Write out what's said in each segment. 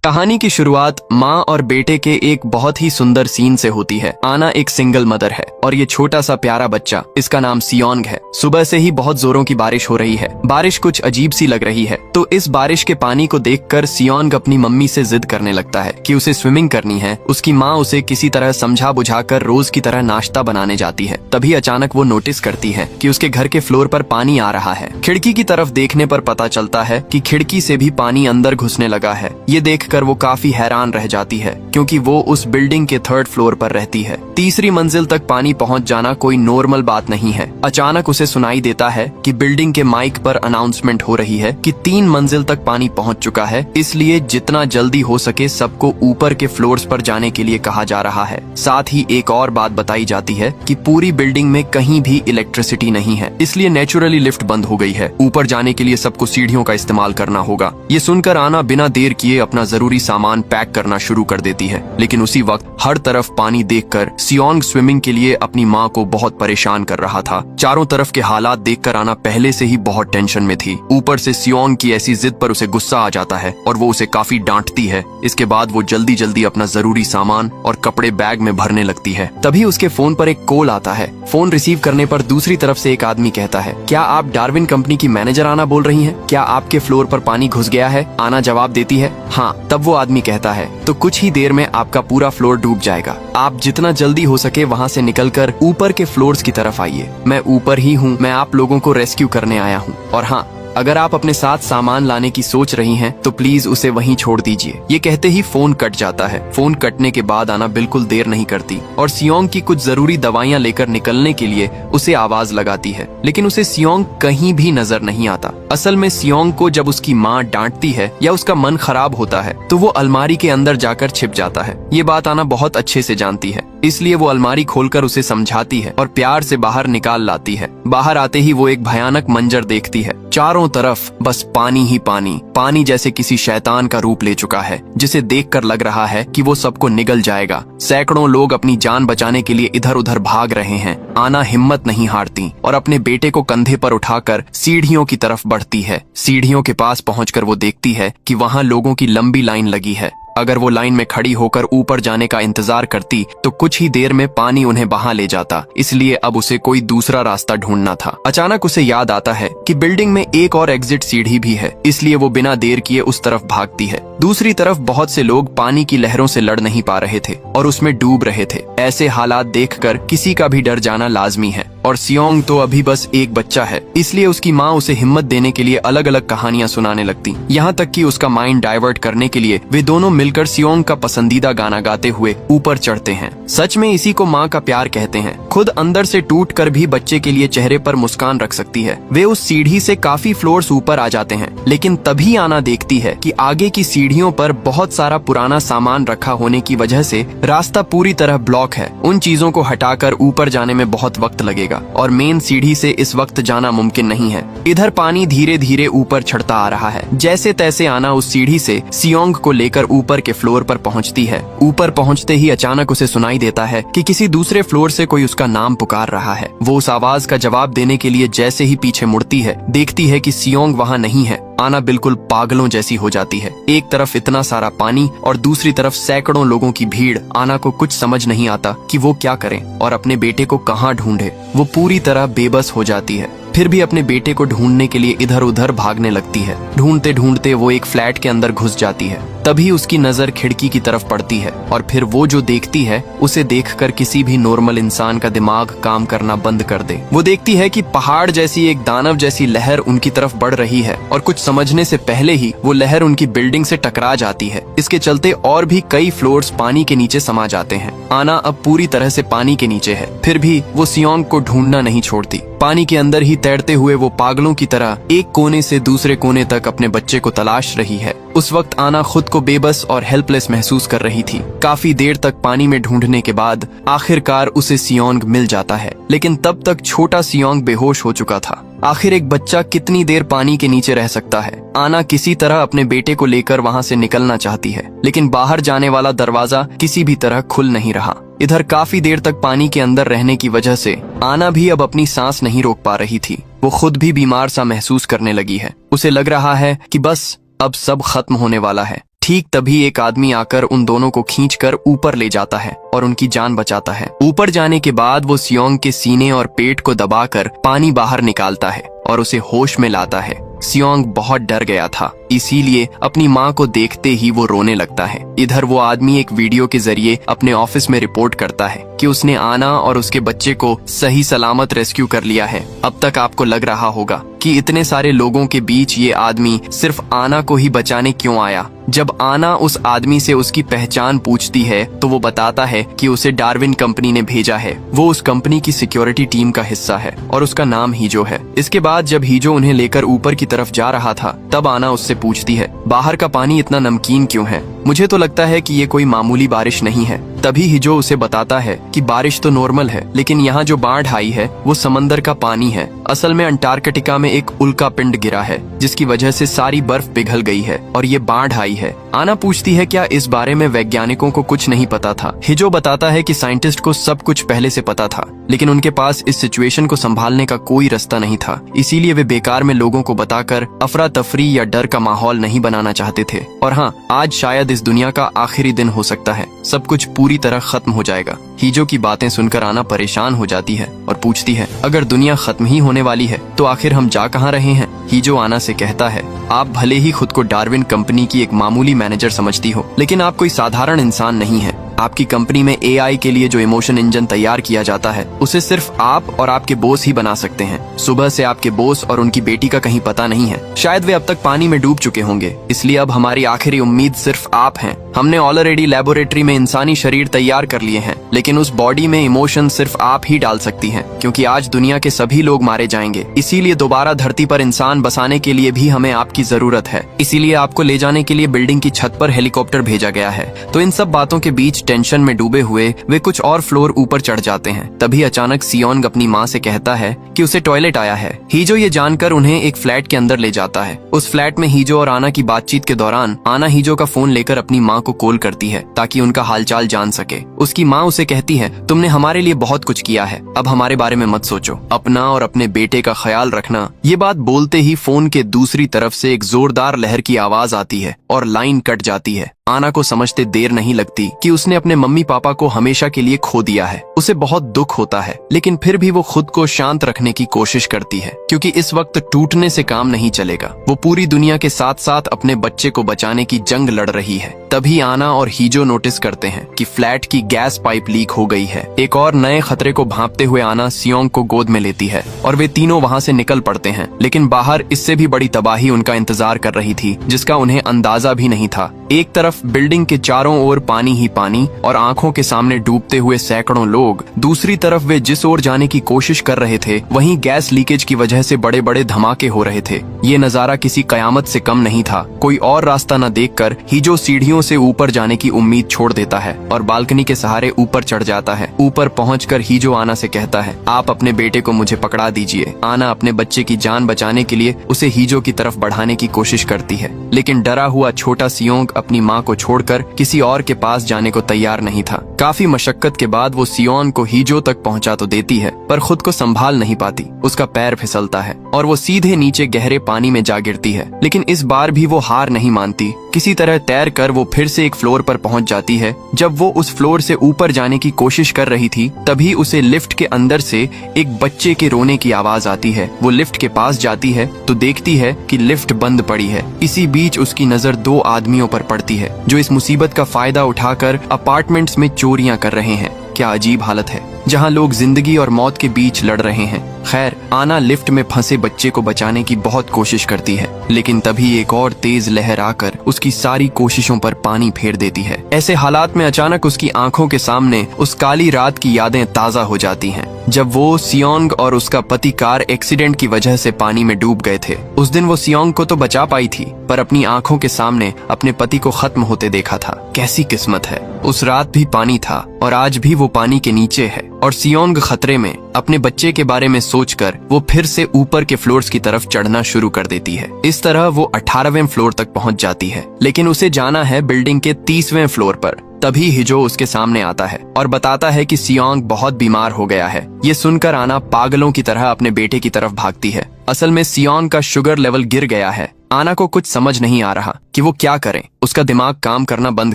कहानी की शुरुआत माँ और बेटे के एक बहुत ही सुंदर सीन से होती है। आना एक सिंगल मदर है और ये छोटा सा प्यारा बच्चा, इसका नाम सियोंग है। सुबह से ही बहुत जोरों की बारिश हो रही है। बारिश कुछ अजीब सी लग रही है, तो इस बारिश के पानी को देखकर सियोंग अपनी मम्मी से जिद करने लगता है कि उसे स्विमिंग करनी है। उसकी माँ उसे किसी तरह समझा बुझाकर रोज की तरह नाश्ता बनाने जाती है। तभी अचानक वो नोटिस करती है कि उसके घर के फ्लोर पर पानी आ रहा है। खिड़की की तरफ देखने पर पता चलता है कि खिड़की से भी पानी अंदर घुसने लगा है। ये देखकर वो काफी हैरान रह जाती है, क्योंकि वो उस बिल्डिंग के 3rd फ्लोर पर रहती है। तीसरी मंजिल तक पानी पहुंच जाना कोई नॉर्मल बात नहीं है। अचानक उसे सुनाई देता है कि बिल्डिंग के माइक पर अनाउंसमेंट हो रही है कि 3 मंजिल तक पानी पहुंच चुका है, इसलिए जितना जल्दी हो सके सबको ऊपर के फ्लोर्स पर जाने के लिए कहा जा रहा है। साथ ही एक और बात बताई जाती है कि पूरी बिल्डिंग में कहीं भी इलेक्ट्रिसिटी नहीं है, इसलिए नेचुरली लिफ्ट बंद हो गई है। ऊपर जाने के लिए सबको सीढ़ियों का इस्तेमाल करना होगा। ये सुनकर आना बिना देर किए अपना जरूरी सामान पैक करना शुरू कर देती है। लेकिन उसी वक्त हर तरफ पानी देखकर सियोंग स्विमिंग के लिए अपनी माँ को बहुत परेशान कर रहा था। चारों तरफ के हालात देखकर आना पहले से ही बहुत टेंशन में थी। ऊपर से सियोंग की ऐसी जिद पर उसे गुस्सा आ जाता है और वो उसे काफी डांटती है। इसके बाद वो जल्दी जल्दी अपना जरूरी सामान और कपड़े बैग में भरने लगती है। तभी उसके फोन पर एक कॉल आता है। फोन रिसीव करने पर दूसरी तरफ से एक आदमी कहता है, क्या आप डार्विन कंपनी की मैनेजर आना बोल रही हैं? क्या आपके फ्लोर पर पानी घुस गया है? आना जवाब देती है, हाँ। तब वो आदमी कहता है, तो कुछ ही देर में आपका पूरा फ्लोर डूब जाएगा। आप जितना जल्दी हो सके वहाँ से निकलकर ऊपर के फ्लोर्स की तरफ आइए। मैं ऊपर ही हूँ, मैं आप लोगों को रेस्क्यू करने आया हूँ। और हाँ, अगर आप अपने साथ सामान लाने की सोच रही हैं, तो प्लीज उसे वहीं छोड़ दीजिए। ये कहते ही फोन कट जाता है। फोन कटने के बाद आना बिल्कुल देर नहीं करती और सियोंग की कुछ जरूरी दवाइयां लेकर निकलने के लिए उसे आवाज लगाती है, लेकिन उसे सियोंग कहीं भी नजर नहीं आता। असल में सियोंग को जब उसकी माँ डांटती है या उसका मन खराब होता है, तो वो अलमारी के अंदर जाकर छिप जाता है। ये बात आना बहुत अच्छे से जानती है, इसलिए वो अलमारी खोलकर उसे समझाती है और प्यार से बाहर निकाल लाती है। बाहर आते ही वो एक भयानक मंजर देखती है। चारों तरफ बस पानी ही पानी। पानी जैसे किसी शैतान का रूप ले चुका है, जिसे देखकर लग रहा है कि वो सबको निगल जाएगा। सैकड़ों लोग अपनी जान बचाने के लिए इधर उधर भाग रहे हैं। आना हिम्मत नहीं हारती और अपने बेटे को कंधे पर उठाकर सीढ़ियों की तरफ बढ़ती है। सीढ़ियों के पास पहुंचकर वो देखती है कि वहां लोगों की लंबी लाइन लगी है। अगर वो लाइन में खड़ी होकर ऊपर जाने का इंतजार करती तो कुछ ही देर में पानी उन्हें बहा ले जाता, इसलिए अब उसे कोई दूसरा रास्ता ढूंढना था। अचानक उसे याद आता है कि बिल्डिंग में एक और एग्जिट सीढ़ी भी है, इसलिए वो बिना देर किए उस तरफ भागती है। दूसरी तरफ बहुत से लोग पानी की लहरों से लड़ नहीं पा रहे थे और उसमें डूब रहे थे। ऐसे हालात देखकर किसी का भी डर जाना लाजमी है और सियोंग तो अभी बस एक बच्चा है, इसलिए उसकी माँ उसे हिम्मत देने के लिए अलग अलग कहानियां सुनाने लगती। यहाँ तक कि उसका माइंड डाइवर्ट करने के लिए वे दोनों मिलकर सियोंग का पसंदीदा गाना गाते हुए ऊपर चढ़ते हैं। सच में इसी को माँ का प्यार कहते हैं। खुद अंदर से टूट कर भी बच्चे के लिए चेहरे पर मुस्कान रख सकती है। वे उस सीढ़ी से काफी फ्लोर्स ऊपर आ जाते हैं, लेकिन तभी आना देखती है कि आगे की सीढ़ियों पर बहुत सारा पुराना सामान रखा होने की वजह से रास्ता पूरी तरह ब्लॉक है। उन चीजों को हटाकर ऊपर जाने में बहुत वक्त लगेगा और मेन सीढ़ी से इस वक्त जाना मुमकिन नहीं है। इधर पानी धीरे धीरे ऊपर चढ़ता आ रहा है। जैसे तैसे आना उस सीढ़ी से सियोंग को लेकर ऊपर के फ्लोर पर पहुंचती है। ऊपर पहुंचते ही अचानक उसे सुनाई देता है कि किसी दूसरे फ्लोर से कोई उसका नाम पुकार रहा है। वो उस आवाज का जवाब देने के लिए जैसे ही पीछे मुड़ती है, देखती है कि सियोंग वहाँ नहीं है। आना बिल्कुल पागलों जैसी हो जाती है। एक तरफ इतना सारा पानी और दूसरी तरफ सैकड़ों लोगों की भीड़। आना को कुछ समझ नहीं आता कि वो क्या करे और अपने बेटे को कहाँ ढूंढे। वो पूरी तरह बेबस हो जाती है। फिर भी अपने बेटे को ढूंढने के लिए इधर उधर भागने लगती है। ढूंढते ढूंढते वो एक फ्लैट के अंदर घुस जाती है। तभी उसकी नजर खिड़की की तरफ पड़ती है और फिर वो जो देखती है उसे देखकर किसी भी नॉर्मल इंसान का दिमाग काम करना बंद कर दे। वो देखती है कि पहाड़ जैसी एक दानव जैसी लहर उनकी तरफ बढ़ रही है और कुछ समझने से पहले ही वो लहर उनकी बिल्डिंग से टकरा जाती है। इसके चलते और भी कई फ्लोर्स पानी के नीचे समा जाते हैं। आना अब पूरी तरह से पानी के नीचे है, फिर भी वो सियोंग को ढूंढना नहीं छोड़ती। पानी के अंदर ही तैरते हुए वो पागलों की तरह एक कोने से दूसरे कोने तक अपने बच्चे को तलाश रही है। उस वक्त आना खुद को बेबस और हेल्पलेस महसूस कर रही थी। काफी देर तक पानी में ढूंढने के बाद आखिरकार उसे सियोंग मिल जाता है, लेकिन तब तक छोटा सियोंग बेहोश हो चुका था। आखिर एक बच्चा कितनी देर पानी के नीचे रह सकता है। आना किसी तरह अपने बेटे को लेकर वहाँ से निकलना चाहती है, लेकिन बाहर जाने वाला दरवाजा किसी भी तरह खुल नहीं रहा। इधर काफी देर तक पानी के अंदर रहने की वजह से आना भी अब अपनी सांस नहीं रोक पा रही थी। वो खुद भी बीमार सा महसूस करने लगी है। उसे लग रहा है कि बस अब सब खत्म होने वाला है। ठीक तभी एक आदमी आकर उन दोनों को खींचकर ऊपर ले जाता है और उनकी जान बचाता है। ऊपर जाने के बाद वो सियोंग के सीने और पेट को दबाकर पानी बाहर निकालता है और उसे होश में लाता है। सियोंग बहुत डर गया था, इसीलिए अपनी माँ को देखते ही वो रोने लगता है। इधर वो आदमी एक वीडियो के जरिए अपने ऑफिस में रिपोर्ट करता है कि उसने आना और उसके बच्चे को सही सलामत रेस्क्यू कर लिया है। अब तक आपको लग रहा होगा कि इतने सारे लोगों के बीच ये आदमी सिर्फ आना को ही बचाने क्यों आया। जब आना उस आदमी से उसकी पहचान पूछती है तो वो बताता है कि उसे डार्विन कंपनी ने भेजा है। वो उस कंपनी की सिक्योरिटी टीम का हिस्सा है और उसका नाम हीजो है। इसके बाद जब हीजो उन्हें लेकर ऊपर की तरफ जा रहा था तब आना उससे पूछती है, बाहर का पानी इतना नमकीन क्यों है? मुझे तो लगता है कि ये कोई मामूली बारिश नहीं है। तभी हीजो उसे बताता है कि बारिश तो नॉर्मल है, लेकिन यहाँ जो बाढ़ आई है वो समंदर का पानी है। असल में अंटार्कटिका में एक उल्का पिंड गिरा है जिसकी वजह से सारी बर्फ पिघल गई है और ये बाढ़ आई है। आना पूछती है क्या इस बारे में वैज्ञानिकों को कुछ नहीं पता था। हीजो बताता है कि साइंटिस्ट को सब कुछ पहले से पता था, लेकिन उनके पास इस सिचुएशन को संभालने का कोई रास्ता नहीं था। इसीलिए वे बेकार में लोगों को बताकर अफरा तफरी या डर का माहौल नहीं बनाना चाहते थे। और हाँ, आज शायद इस दुनिया का आखिरी दिन हो सकता है, सब कुछ पूरी तरह खत्म हो जाएगा। हीजो की बातें सुनकर आना परेशान हो जाती है और पूछती है, अगर दुनिया खत्म ही होने वाली है तो आखिर हम जा कहाँ रहे हैं? हीजो आना से कहता है, आप भले ही खुद को डार्विन कंपनी की एक मामूली मैनेजर समझती हो, लेकिन आप कोई साधारण इंसान नहीं है। आपकी कंपनी में एआई के लिए जो इमोशन इंजन तैयार किया जाता है उसे सिर्फ आप और आपके बॉस ही बना सकते हैं। सुबह से आपके बॉस और उनकी बेटी का कहीं पता नहीं है। शायद वे अब तक पानी में डूब चुके होंगे, इसलिए अब हमारी आखिरी उम्मीद सिर्फ आप हैं। हमने ऑलरेडी लेबोरेटरी में इंसानी शरीर तैयार कर लिए हैं, लेकिन उस बॉडी में इमोशन सिर्फ आप ही डाल सकती हैं, क्योंकि आज दुनिया के सभी लोग मारे जाएंगे। इसीलिए दोबारा धरती पर इंसान बसाने के लिए भी हमें आपकी जरूरत है। इसीलिए आपको ले जाने के लिए बिल्डिंग की छत पर हेलीकॉप्टर भेजा गया है। तो इन सब बातों के बीच टेंशन में डूबे हुए वे कुछ और फ्लोर ऊपर चढ़ जाते हैं। तभी अचानक सियोंग अपनी माँ से कहता है कि उसे टॉयलेट आया है। हीजो ये जानकर उन्हें एक फ्लैट के अंदर ले जाता है। उस फ्लैट में हीजो और आना की बातचीत के दौरान आना हीजो का फोन लेकर अपनी माँ को कॉल करती है ताकि उनका हालचाल जान सके। उसकी माँ उसे कहती है, तुमने हमारे लिए बहुत कुछ किया है, अब हमारे बारे में मत सोचो, अपना और अपने बेटे का ख्याल रखना। ये बात बोलते ही फोन के दूसरी तरफ से एक जोरदार लहर की आवाज आती है और लाइन कट जाती है। आना को समझते देर नहीं लगती कि उसने अपने मम्मी पापा को हमेशा के लिए खो दिया है। उसे बहुत दुख होता है, लेकिन फिर भी वो खुद को शांत रखने की कोशिश करती है, क्योंकि इस वक्त टूटने से काम नहीं चलेगा। वो पूरी दुनिया के साथ साथ अपने बच्चे को बचाने की जंग लड़ रही है। तभी आना और हीजो नोटिस करते हैं कि फ्लैट की गैस पाइप लीक हो गई है। एक और नए खतरे को भांपते हुए आना सियोंग को गोद में लेती है और वे तीनों वहाँ से निकल पड़ते हैं। लेकिन बाहर इससे भी बड़ी तबाही उनका इंतजार कर रही थी, जिसका उन्हें अंदाजा भी नहीं था। एक तरफ बिल्डिंग के चारों ओर पानी ही पानी और आंखों के सामने डूबते हुए सैकड़ों लोग, दूसरी तरफ वे जिस ओर जाने की कोशिश कर रहे थे वहीं गैस लीकेज की वजह से बड़े बड़े धमाके हो रहे थे। ये नजारा किसी कयामत से कम नहीं था। कोई और रास्ता न देखकर हीजो सीढ़ियों से ऊपर जाने की उम्मीद छोड़ देता है और बालकनी के सहारे ऊपर चढ़ जाता है। ऊपर पहुंचकर हीजो आना से कहता है, आप अपने बेटे को मुझे पकड़ा दीजिए। आना अपने बच्चे की जान बचाने के लिए उसे हीजो की तरफ बढ़ाने की कोशिश करती है, लेकिन डरा हुआ छोटा सियोंग अपनी माँ को छोड़कर किसी और के पास जाने को तैयार नहीं था। काफी मशक्कत के बाद वो सियोंग को हीजो तक पहुंचा तो देती है, पर खुद को संभाल नहीं पाती। उसका पैर फिसलता है और वो सीधे नीचे गहरे पानी में जा गिरती है। लेकिन इस बार भी वो हार नहीं मानती। किसी तरह तैर कर वो फिर से एक फ्लोर पर पहुंच जाती है। जब वो उस फ्लोर से ऊपर जाने की कोशिश कर रही थी, तभी उसे लिफ्ट के अंदर से एक बच्चे के रोने की आवाज आती है। वो लिफ्ट के पास जाती है तो देखती है कि लिफ्ट बंद पड़ी है। इसी बीच उसकी नजर दो आदमियों पर पड़ती है जो इस मुसीबत का फायदा उठाकर अपार्टमेंट्स में चोरियां कर रहे हैं। क्या अजीब हालत है, जहां लोग जिंदगी और मौत के बीच लड़ रहे हैं। खैर, आना लिफ्ट में फंसे बच्चे को बचाने की बहुत कोशिश करती है, लेकिन तभी एक और तेज लहर आकर उसकी सारी कोशिशों पर पानी फेर देती है। ऐसे हालात में अचानक उसकी आंखों के सामने उस काली रात की यादें ताजा हो जाती हैं, जब वो सियोंग और उसका पति कार एक्सीडेंट की वजह से पानी में डूब गए थे। उस दिन वो सियोंग को तो बचा पाई थी, पर अपनी आंखों के सामने अपने पति को खत्म होते देखा था। कैसी किस्मत है, उस रात भी पानी था और आज भी वो पानी के नीचे है। और सियोंग खतरे में अपने बच्चे के बारे में सोचकर वो फिर से ऊपर के फ्लोर्स की तरफ चढ़ना शुरू कर देती है। इस तरह वो 18वें फ्लोर तक पहुंच जाती है, लेकिन उसे जाना है बिल्डिंग के 30वें फ्लोर पर। तभी हीजो उसके सामने आता है और बताता है कि सियोंग बहुत बीमार हो गया है। ये सुनकर आना पागलों की तरह अपने बेटे की तरफ भागती है, असल में सियोंग का शुगर लेवल गिर गया है। आना को कुछ समझ नहीं आ रहा कि वो क्या करें। उसका दिमाग काम करना बंद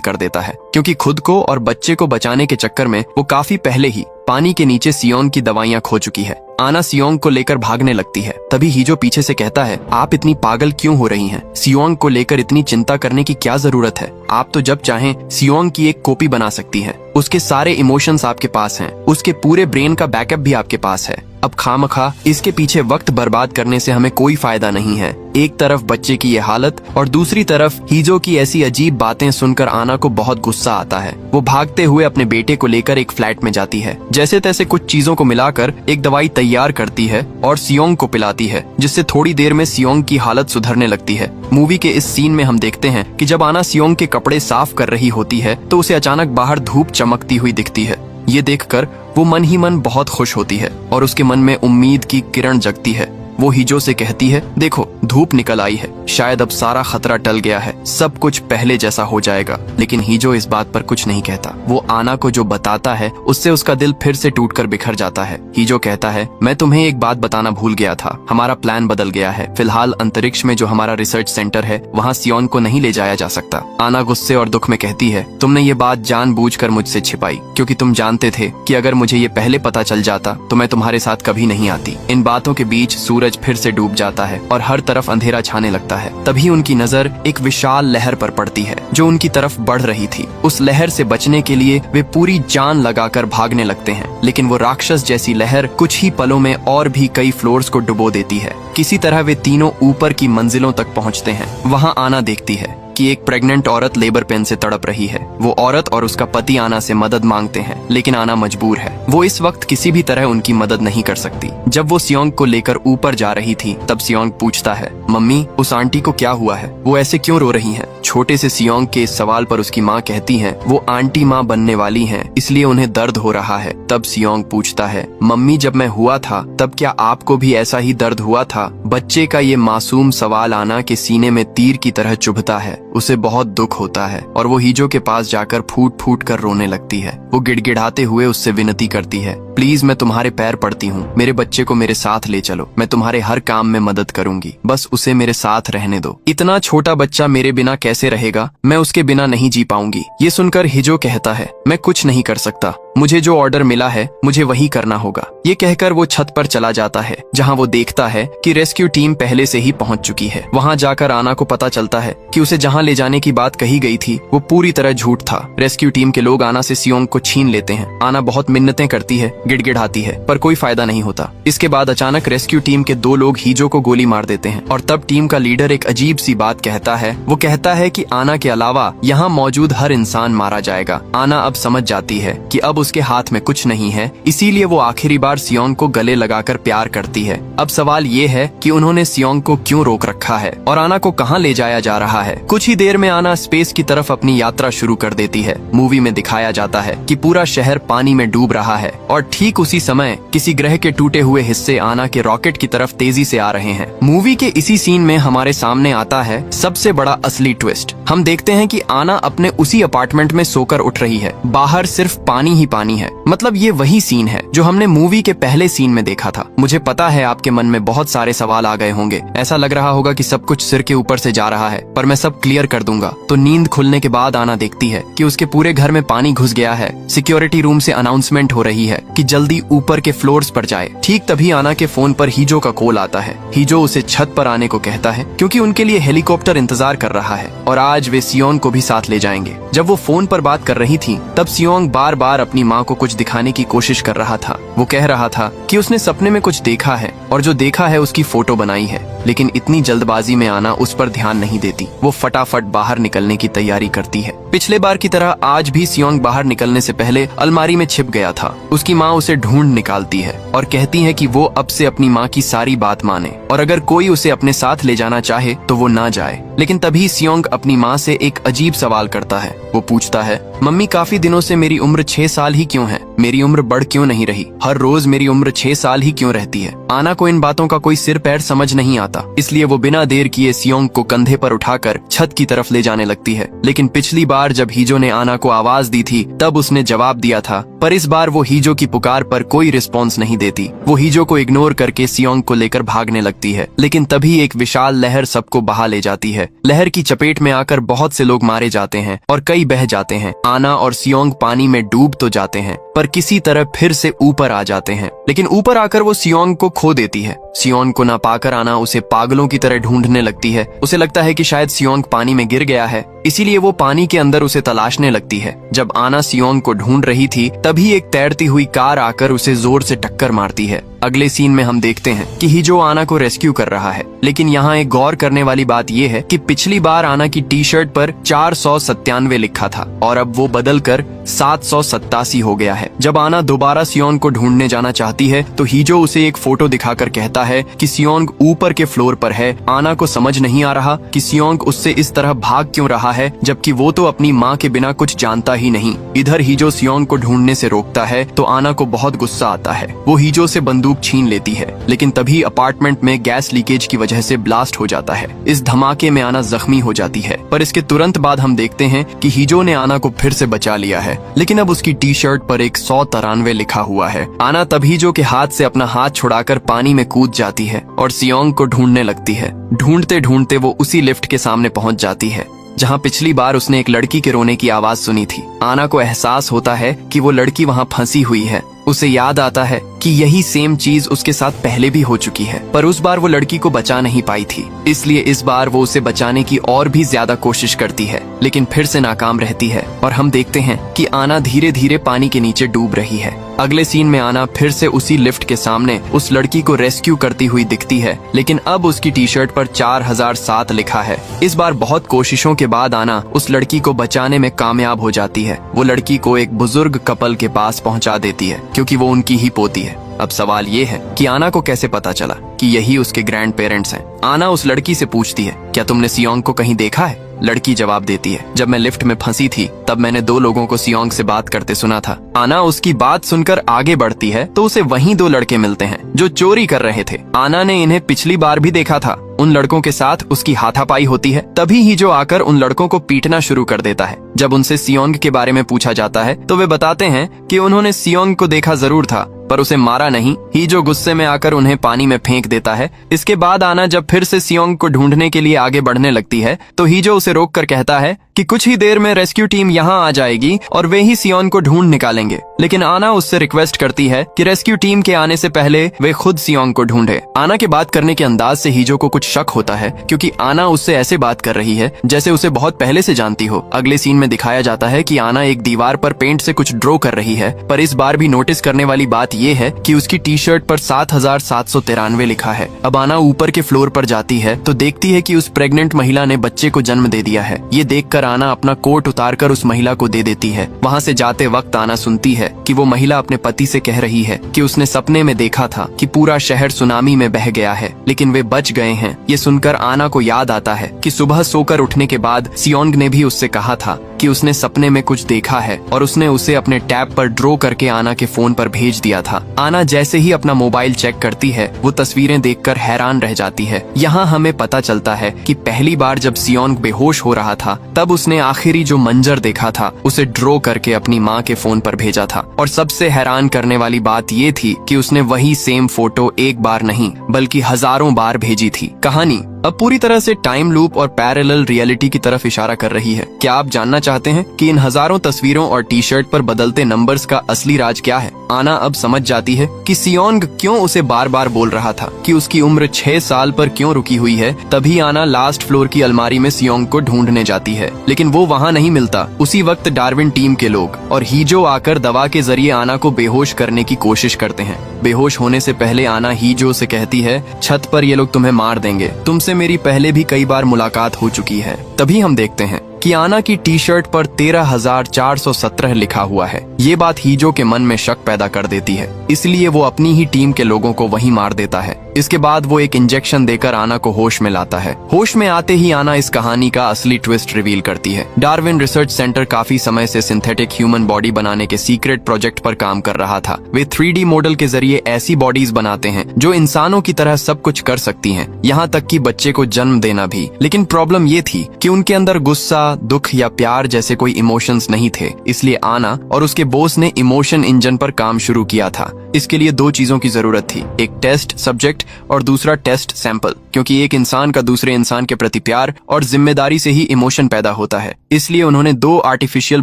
कर देता है क्योंकि खुद को और बच्चे को बचाने के चक्कर में वो काफी पहले ही पानी के नीचे सियोंग की दवाइयां खो चुकी है। आना सियोंग को लेकर भागने लगती है। तभी हीजो पीछे से कहता है, आप इतनी पागल क्यों हो रही हैं? सियोंग को लेकर इतनी चिंता करने की क्या जरूरत है? आप तो जब चाहें सियोंग की एक कॉपी बना सकती हैं। उसके सारे इमोशंस आपके पास हैं। उसके पूरे ब्रेन का बैकअप भी आपके पास है। अब खामखा इसके पीछे वक्त बर्बाद करने से हमें कोई फायदा नहीं है। एक तरफ बच्चे की ये हालत और दूसरी तरफ हीजो की ऐसी अजीब बातें सुनकर आना को बहुत गुस्सा आता है। वो भागते हुए अपने बेटे को लेकर एक फ्लैट में जाती है। जैसे तैसे कुछ चीजों को मिलाकर एक दवाई तैयार करती है और सियोंग को पिलाती है, जिससे थोड़ी देर में सियोंग की हालत सुधरने लगती है। मूवी के इस सीन में हम देखते हैं कि जब आना सियोंग के कपड़े साफ कर रही होती है तो उसे अचानक बाहर धूप चमकती हुई दिखती है। ये देखकर वो मन ही मन बहुत खुश होती है और उसके मन में उम्मीद की किरण जगती है। वो हीजो से कहती है, देखो धूप निकल आई है, शायद अब सारा खतरा टल गया है, सब कुछ पहले जैसा हो जाएगा। लेकिन हीजो इस बात पर कुछ नहीं कहता। वो आना को जो बताता है उससे उसका दिल फिर से टूटकर बिखर जाता है। हीजो कहता है, मैं तुम्हें एक बात बताना भूल गया था, हमारा प्लान बदल गया है। फिलहाल अंतरिक्ष में जो हमारा रिसर्च सेंटर है वहाँ सियोंग को नहीं ले जाया जा सकता। आना गुस्से और दुख में कहती है, तुमने ये बात जानबूझकर मुझसे छिपाई क्योंकि तुम जानते थे कि अगर मुझे ये पहले पता चल जाता तो मैं तुम्हारे साथ कभी नहीं आती। इन बातों के बीच सूरज फिर से डूब जाता है और हर तरफ अंधेरा छाने लगता है। तभी उनकी नजर एक विशाल लहर पर पड़ती है जो उनकी तरफ बढ़ रही थी। उस लहर से बचने के लिए वे पूरी जान लगाकर भागने लगते हैं, लेकिन वो राक्षस जैसी लहर कुछ ही पलों में और भी कई फ्लोर्स को डुबो देती है। किसी तरह वे तीनों ऊपर की मंजिलों तक पहुंचते हैं। वहां आना देखती है कि एक प्रेग्नेंट औरत लेबर पेन से तड़प रही है। वो औरत और उसका पति आना से मदद मांगते हैं, लेकिन आना मजबूर है। वो इस वक्त किसी भी तरह उनकी मदद नहीं कर सकती। जब वो सियोंग को लेकर ऊपर जा रही थी तब सियोंग पूछता है, मम्मी उस आंटी को क्या हुआ है? वो ऐसे क्यों रो रही हैं? छोटे से सियोंग के इस सवाल पर उसकी माँ कहती है, वो आंटी माँ बनने वाली हैं, इसलिए उन्हें दर्द हो रहा है। तब सियोंग पूछता है, मम्मी जब मैं हुआ था तब क्या आपको भी ऐसा ही दर्द हुआ था? बच्चे का ये मासूम सवाल आना के सीने में तीर की तरह चुभता है। उसे बहुत दुख होता है और वो हीजो के पास जाकर फूट फूट कर रोने लगती है। वो गिड़गिड़ाते हुए उससे विनती करती है, प्लीज मैं तुम्हारे पैर पड़ती हूँ, मेरे बच्चे को मेरे साथ ले चलो, मैं तुम्हारे हर काम में मदद करूंगी, बस उसे मेरे साथ रहने दो। इतना छोटा बच्चा मेरे बिना कैसे रहेगा? मैं उसके बिना नहीं जी पाऊंगी। ये सुनकर हीजो कहता है, मैं कुछ नहीं कर सकता, मुझे जो ऑर्डर मिला है मुझे वही करना होगा। ये कहकर वो छत पर चला जाता है जहाँ वो देखता है कि रेस्क्यू टीम पहले से ही पहुँच चुकी है। वहाँ जाकर आना को पता चलता है कि उसे जहाँ ले जाने की बात कही गई थी वो पूरी तरह झूठ था। रेस्क्यू टीम के लोग आना से सियोंग को छीन लेते हैं। आना बहुत मिन्नतें करती है, गिड़गिड़ाती है, पर कोई फायदा नहीं होता। इसके बाद अचानक रेस्क्यू टीम के 2 लोग हीजो को गोली मार देते हैं और तब टीम का लीडर एक अजीब सी बात कहता है। वो कहता है कि आना के अलावा यहाँ मौजूद हर इंसान मारा जाएगा। आना अब समझ जाती है कि अब उसके हाथ में कुछ नहीं है, इसीलिए वो आखिरी बार सियोंग को गले लगाकर प्यार करती है। अब सवाल ये है कि उन्होंने सियोंग को क्यों रोक रखा है और आना को कहाँ ले जाया जा रहा है। कुछ ही देर में आना स्पेस की तरफ अपनी यात्रा शुरू कर देती है। मूवी में दिखाया जाता है कि पूरा शहर पानी में डूब रहा है और ठीक उसी समय किसी ग्रह के टूटे हुए हिस्से आना के रॉकेट की तरफ तेजी से आ रहे हैं। मूवी के इसी सीन में हमारे सामने आता है सबसे बड़ा असली ट्विस्ट। हम देखते हैं कि आना अपने उसी अपार्टमेंट में सोकर उठ रही है। बाहर सिर्फ पानी ही पानी है। मतलब ये वही सीन है जो हमने मूवी के पहले सीन में देखा था। मुझे पता है आपके मन में बहुत सारे सवाल आ गए होंगे। ऐसा लग रहा होगा कि सब कुछ सिर के ऊपर से जा रहा है, पर मैं सब क्लियर कर दूंगा। तो नींद खुलने के बाद आना देखती है कि उसके पूरे घर में पानी घुस गया है। सिक्योरिटी रूम से अनाउंसमेंट हो रही है कि जल्दी ऊपर के फ्लोर्स पर जाए। ठीक तभी आना के फोन पर हीजो का कॉल आता है। हीजो उसे छत पर आने को कहता है क्योंकि उनके लिए हेलीकॉप्टर इंतजार कर रहा है और आज वे सियोंग को भी साथ ले जाएंगे। जब वो फोन पर बात कर रही थी तब सियोंग बार बार अपनी माँ को कुछ दिखाने की कोशिश कर रहा था। वो कह रहा था कि उसने सपने में कुछ देखा है और जो देखा है उसकी फोटो बनाई है, लेकिन इतनी जल्दबाजी में आना उस पर ध्यान नहीं देती। वो फटाफट बाहर निकलने की तैयारी करती है। पिछले बार की तरह आज भी सियोंग बाहर निकलने से पहले अलमारी में छिप गया था। उसकी माँ उसे ढूंढ निकालती है और कहती है कि वो अब से अपनी माँ की सारी बात माने और अगर कोई उसे अपने साथ ले जाना चाहे तो वो ना जाए। लेकिन तभी सियोंग अपनी माँ से एक अजीब सवाल करता है। वो पूछता है, मम्मी काफी दिनों से मेरी उम्र 6 साल ही क्यों है? मेरी उम्र बढ़ क्यों नहीं रही, हर रोज मेरी उम्र 6 साल ही क्यों रहती है। आना को इन बातों का कोई सिर पैर समझ नहीं आता, इसलिए वो बिना देर किए सियोंग को कंधे पर उठाकर छत की तरफ ले जाने लगती है। लेकिन पिछली बार जब हीजो ने आना को आवाज दी थी तब उसने जवाब दिया था, पर इस बार वो हीजो की पुकार पर कोई रिस्पॉन्स नहीं देती। वो हीजो को इग्नोर करके सियोंग को लेकर भागने लगती है, लेकिन तभी एक विशाल लहर सबको बहा ले जाती है। लहर की चपेट में आकर बहुत से लोग मारे जाते हैं और कई बह जाते हैं। आना और सियोंग पानी में डूब तो जाते हैं, पर किसी तरह फिर से ऊपर आ जाते हैं, लेकिन ऊपर आकर वो सियोंग को खो देती है। सियोंग को ना पाकर आना उसे पागलों की तरह ढूंढने लगती है। उसे लगता है कि शायद सियोंग पानी में गिर गया है, इसीलिए वो पानी के अंदर उसे तलाशने लगती है। जब आना सियोंग को ढूंढ रही थी तभी एक तैरती हुई कार आकर उसे जोर से टक्कर मारती है। अगले सीन में हम देखते हैं कि हीजो आना को रेस्क्यू कर रहा है, लेकिन यहाँ एक गौर करने वाली बात यह है कि पिछली बार आना की टी शर्ट पर 497 लिखा था और अब वो बदल कर 787 हो गया है। जब आना दोबारा सियोंग को ढूंढने जाना चाहती है तो हीजो उसे एक फोटो दिखाकर कहता है कि सियोंग ऊपर के फ्लोर पर है। आना को समझ नहीं आ रहा कि सियोंग उससे इस तरह भाग क्यों रहा है, जबकि वो तो अपनी माँ के बिना कुछ जानता ही नहीं। इधर हीजो सियोंग को ढूंढने से रोकता है तो आना को बहुत गुस्सा आता है। वो हीजो से बंदूक छीन लेती है, लेकिन तभी अपार्टमेंट में गैस लीकेज की वजह से ब्लास्ट हो जाता है। इस धमाके में आना जख्मी हो जाती है, पर इसके तुरंत बाद हम देखते हैं कि हीजो ने आना को फिर से बचा लिया है, लेकिन अब उसकी टी शर्ट पर एक 193 लिखा हुआ है। आना तब हीजो के हाथ से अपना हाथ छुड़ाकर पानी में कूद जाती है और सियोंग को ढूंढने लगती है। ढूंढते ढूंढते वो उसी लिफ्ट के सामने पहुंच जाती है जहां पिछली बार उसने एक लड़की के रोने की आवाज सुनी थी। आना को एहसास होता है कि वो लड़की वहां फंसी हुई है। उसे याद आता है कि यही सेम चीज उसके साथ पहले भी हो चुकी है, पर उस बार वो लड़की को बचा नहीं पाई थी, इसलिए इस बार वो उसे बचाने की और भी ज्यादा कोशिश करती है, लेकिन फिर से नाकाम रहती है और हम देखते हैं कि आना धीरे धीरे पानी के नीचे डूब रही है। अगले सीन में आना फिर से उसी लिफ्ट के सामने उस लड़की को रेस्क्यू करती हुई दिखती है, लेकिन अब उसकी टी शर्ट पर 4007 लिखा है। इस बार बहुत कोशिशों के बाद आना उस लड़की को बचाने में कामयाब हो जाती है। वो लड़की को एक बुजुर्ग कपल के पास पहुंचा देती है, क्योंकि वो उनकी ही पोती है। अब सवाल ये है कि आना को कैसे पता चला कि यही उसके ग्रैंड पेरेंट्स हैं। आना उस लड़की से पूछती है, क्या तुमने सियोंग को कहीं देखा है? लड़की जवाब देती है, जब मैं लिफ्ट में फंसी थी तब मैंने 2 लोगों को सियोंग से बात करते सुना था। आना उसकी बात सुनकर आगे बढ़ती है तो उसे वहीं 2 लड़के मिलते हैं जो चोरी कर रहे थे। आना ने इन्हें पिछली बार भी देखा था। उन लड़कों के साथ उसकी हाथापाई होती है, तभी ही जो आकर उन लड़कों को पीटना शुरू कर देता है। जब उनसे सियोंग के बारे में पूछा जाता है तो वे बताते हैं कि उन्होंने सियोंग को देखा जरूर था, पर उसे मारा नहीं। हीजो गुस्से में आकर उन्हें पानी में फेंक देता है। इसके बाद आना जब फिर से सियोंग को ढूंढने के लिए आगे बढ़ने लगती है तो हीजो उसे रोककर कहता है कि कुछ ही देर में रेस्क्यू टीम यहाँ आ जाएगी और वे ही सियोंग को ढूंढ निकालेंगे। लेकिन आना उससे रिक्वेस्ट करती है कि रेस्क्यू टीम के आने से पहले वे खुद सियोंग को ढूंढे। आना के बात करने के अंदाज से हीजो को कुछ शक होता है, क्योंकि आना उससे ऐसे बात कर रही है जैसे उसे बहुत पहले से जानती हो। अगले सीन में दिखाया जाता है कि आना एक दीवार पर पेंट से कुछ ड्रॉ कर रही है, पर इस बार भी नोटिस करने वाली बात ये है कि उसकी टी शर्ट पर 7793 लिखा है। अब आना ऊपर के फ्लोर पर जाती है तो देखती है कि उस प्रेग्नेंट महिला ने बच्चे को जन्म दे दिया है। ये देखकर आना अपना कोट उतारकर उस महिला को दे देती है। वहाँ से जाते वक्त आना सुनती है कि वो महिला अपने पति से कह रही है कि उसने सपने में देखा था कि पूरा शहर सुनामी में बह गया है, लेकिन वे बच गए हैं। ये सुनकर आना को याद आता है कि सुबह सोकर उठने के बाद सियोंग ने भी उससे कहा था कि उसने सपने में कुछ देखा है और उसने उसे अपने टैब पर ड्रॉ करके आना के फोन पर भेज दिया था। आना जैसे ही अपना मोबाइल चेक करती है वो तस्वीरें देखकर हैरान रह जाती है। यहाँ हमें पता चलता है कि पहली बार जब सियोंग बेहोश हो रहा था तब उसने आखिरी जो मंजर देखा था उसे ड्रॉ करके अपनी माँ के फोन पर भेजा था। और सबसे हैरान करने वाली बात ये थी कि उसने वही सेम फोटो एक बार नहीं बल्कि हजारों बार भेजी थी। कहानी अब पूरी तरह से टाइम लूप और पैरेलल रियलिटी की तरफ इशारा कर रही है। क्या आप जानना चाहते हैं कि इन हजारों तस्वीरों और टी शर्ट पर बदलते नंबर्स का असली राज क्या है? आना अब समझ जाती है कि सियोंग क्यों उसे बार बार बोल रहा था कि उसकी उम्र 6 साल पर क्यों रुकी हुई है। तभी आना लास्ट फ्लोर की अलमारी में सियोंग को ढूंढने जाती है, लेकिन वो वहाँ नहीं मिलता। उसी वक्त डार्विन टीम के लोग और हीजो आकर दवा के जरिए आना को बेहोश करने की कोशिश करते हैं। बेहोश होने से पहले आना हीजो से कहती है, छत पर ये लोग तुम्हें मार देंगे, तुमसे मेरी पहले भी कई बार मुलाकात हो चुकी है। तभी हम देखते हैं कि आना की टी शर्ट पर 13,417 लिखा हुआ है। ये बात हीजो के मन में शक पैदा कर देती है, इसलिए वो अपनी ही टीम के लोगों को वहीं मार देता है। इसके बाद वो एक इंजेक्शन देकर आना को होश में लाता है। होश में आते ही आना इस कहानी का असली ट्विस्ट रिवील करती है। डार्विन रिसर्च सेंटर काफी समय से सिंथेटिक ह्यूमन बॉडी बनाने के सीक्रेट प्रोजेक्ट पर काम कर रहा था। वे 3D मॉडल के जरिए ऐसी बॉडीज बनाते हैं जो इंसानों की तरह सब कुछ कर सकती हैं, यहाँ तक कि बच्चे को जन्म देना भी। लेकिन प्रॉब्लम ये थी कि उनके अंदर गुस्सा, दुख या प्यार जैसे कोई इमोशंस नहीं थे। इसलिए आना और उसके बॉस ने इमोशन इंजन पर काम शुरू किया था। इसके लिए दो चीजों की जरूरत थी, एक टेस्ट सब्जेक्ट और दूसरा टेस्ट सैंपल, क्योंकि एक इंसान का दूसरे इंसान के प्रति प्यार और जिम्मेदारी से ही इमोशन पैदा होता है। इसलिए उन्होंने दो आर्टिफिशियल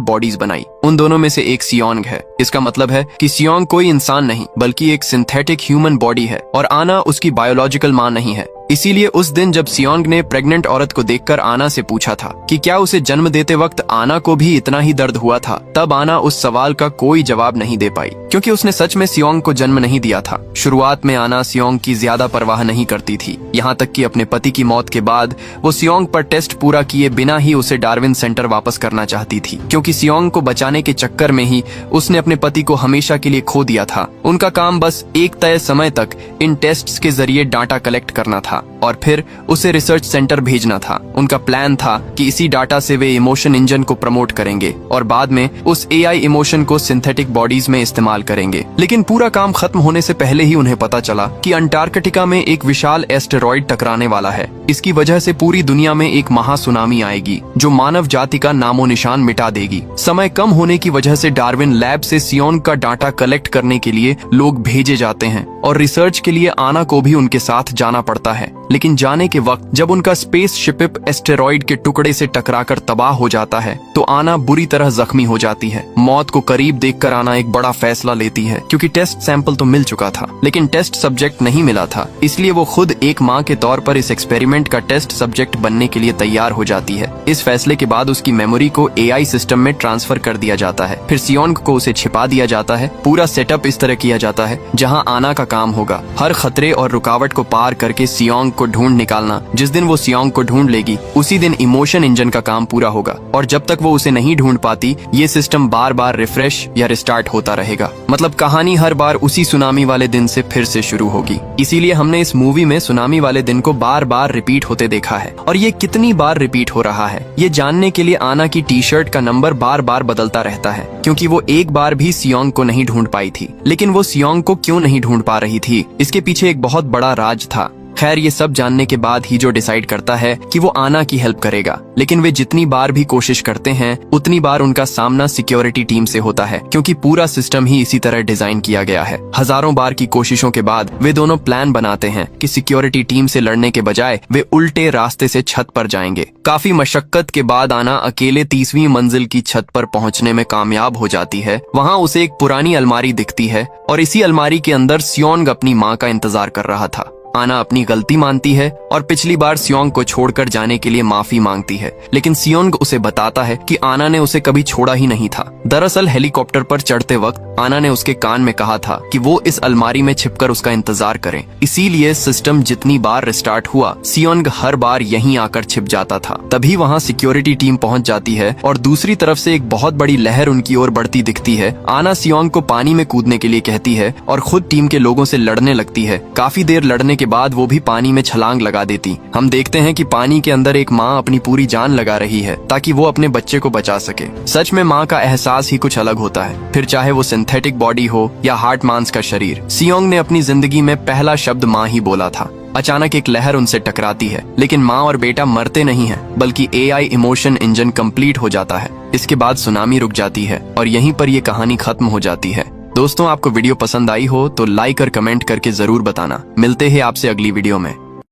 बॉडीज बनाई। उन दोनों में से एक सियोंग है। इसका मतलब है कि सियोंग कोई इंसान नहीं बल्कि एक सिंथेटिक ह्यूमन बॉडी है और आना उसकी बायोलॉजिकल मां नहीं है। इसीलिए उस दिन जब सियोंग ने प्रेग्नेंट औरत को देखकर आना से पूछा था कि क्या उसे जन्म देते वक्त आना को भी इतना ही दर्द हुआ था, तब आना उस सवाल का कोई जवाब नहीं दे पाई, क्योंकि उसने सच में सियोंग को जन्म नहीं दिया था। शुरुआत में आना सियोंग की ज्यादा परवाह नहीं करती थी, यहाँ तक कि अपने पति की मौत के बाद वो सियोंग पर टेस्ट पूरा किए बिना ही उसे डार्विन सेंटर वापस करना चाहती थी, क्योंकि सियोंग को बचाने के चक्कर में ही उसने अपने पति को हमेशा के लिए खो दिया था। उनका काम बस एक तय समय तक इन टेस्ट्स के जरिए डाटा कलेक्ट करना था और फिर उसे रिसर्च सेंटर भेजना था। उनका प्लान था कि इसी डाटा से वे इमोशन इंजन को प्रमोट करेंगे और बाद में उस AI इमोशन को सिंथेटिक बॉडीज में इस्तेमाल करेंगे। लेकिन पूरा काम खत्म होने से पहले ही उन्हें पता चला कि अंटार्कटिका में एक विशाल एस्टेरॉइड टकराने वाला है। इसकी वजह से पूरी दुनिया में एक महासुनामी आएगी जो मानव जाति का नामो निशान मिटा देगी। समय कम होने की वजह से डार्विन लैब से सियोंग का डाटा कलेक्ट करने के लिए लोग भेजे जाते हैं और रिसर्च के लिए आना को भी उनके साथ जाना पड़ता है। लेकिन जाने के वक्त जब उनका स्पेस शिप एस्टेरॉइड के टुकड़े से टकराकर तबाह हो जाता है तो आना बुरी तरह जख्मी हो जाती है। मौत को करीब देखकर आना एक बड़ा फैसला लेती है, क्योंकि टेस्ट सैंपल तो मिल चुका था लेकिन टेस्ट सब्जेक्ट नहीं मिला था। इसलिए वो खुद एक माँ के तौर पर इस एक्सपेरिमेंट का टेस्ट सब्जेक्ट बनने के लिए तैयार हो जाती है। इस फैसले के बाद उसकी मेमोरी को AI सिस्टम में ट्रांसफर कर दिया जाता है। फिर सियोंग को उसे छिपा दिया जाता है। पूरा सेटअप इस तरह किया जाता है जहाँ आना का काम होगा हर खतरे और रुकावट को पार करके सियोंग को ढूंढ निकालना। जिस दिन वो सियोंग को ढूंढ लेगी उसी दिन इमोशन इंजन का काम पूरा होगा और जब तक वो उसे नहीं ढूंढ पाती ये सिस्टम बार बार रिफ्रेश या रिस्टार्ट होता रहेगा। मतलब कहानी हर बार उसी सुनामी वाले दिन से फिर से शुरू होगी। इसीलिए हमने इस मूवी में सुनामी वाले दिन को बार बार रिपीट होते देखा है। और ये कितनी बार रिपीट हो रहा है ये जानने के लिए आना की टी शर्ट का नंबर बार बार बदलता रहता है, क्योंकि वो एक बार भी सियोंग को नहीं ढूंढ पाई थी। लेकिन वो सियोंग को क्यों नहीं ढूंढ पा रही थी, इसके पीछे एक बहुत बड़ा राज था। खैर ये सब जानने के बाद ही जो डिसाइड करता है कि वो आना की हेल्प करेगा, लेकिन वे जितनी बार भी कोशिश करते हैं उतनी बार उनका सामना सिक्योरिटी टीम से होता है, क्योंकि पूरा सिस्टम ही इसी तरह डिजाइन किया गया है। हजारों बार की कोशिशों के बाद वे दोनों प्लान बनाते हैं कि सिक्योरिटी टीम से लड़ने के बजाय वे उल्टे रास्ते से छत पर जाएंगे। काफी मशक्कत के बाद आना अकेले 30वीं मंजिल की छत पर पहुंचने में कामयाब हो जाती है। वहाँ उसे एक पुरानी अलमारी दिखती है और इसी अलमारी के अंदर सियोंग अपनी माँ का इंतजार कर रहा था। आना अपनी गलती मानती है और पिछली बार सियोंग को छोड़कर जाने के लिए माफी मांगती है, लेकिन सियोंग उसे बताता है कि आना ने उसे कभी छोड़ा ही नहीं था। दरअसल हेलीकॉप्टर पर चढ़ते वक्त आना ने उसके कान में कहा था कि वो इस अलमारी में छिपकर उसका इंतजार करें। इसीलिए सिस्टम जितनी बार रिस्टार्ट हुआ सियोंग हर बार यहीं आकर छिप जाता था। तभी वहाँ सिक्योरिटी टीम पहुँच जाती है और दूसरी तरफ से एक बहुत बड़ी लहर उनकी ओर बढ़ती दिखती है। आना सियोंग को पानी में कूदने के लिए कहती है और खुद टीम के लोगों से लड़ने लगती है। काफी देर लड़ने के बाद वो भी पानी में छलांग लगा देती। हम देखते हैं कि पानी के अंदर एक माँ अपनी पूरी जान लगा रही है ताकि वो अपने बच्चे को बचा सके। सच में माँ का एहसास ही कुछ अलग होता है, फिर चाहे वो सिंथेटिक बॉडी हो या हार्ट मांस का शरीर। सियोंग ने अपनी जिंदगी में पहला शब्द माँ ही बोला था। अचानक एक लहर उनसे टकराती है, लेकिन माँ और बेटा मरते नहीं हैं, बल्कि AI इमोशन इंजन कंप्लीट हो जाता है। इसके बाद सुनामी रुक जाती है और यहीं पर ये कहानी खत्म हो जाती है। दोस्तों आपको वीडियो पसंद आई हो तो लाइक और कमेंट करके जरूर बताना। मिलते हैं आपसे अगली वीडियो में।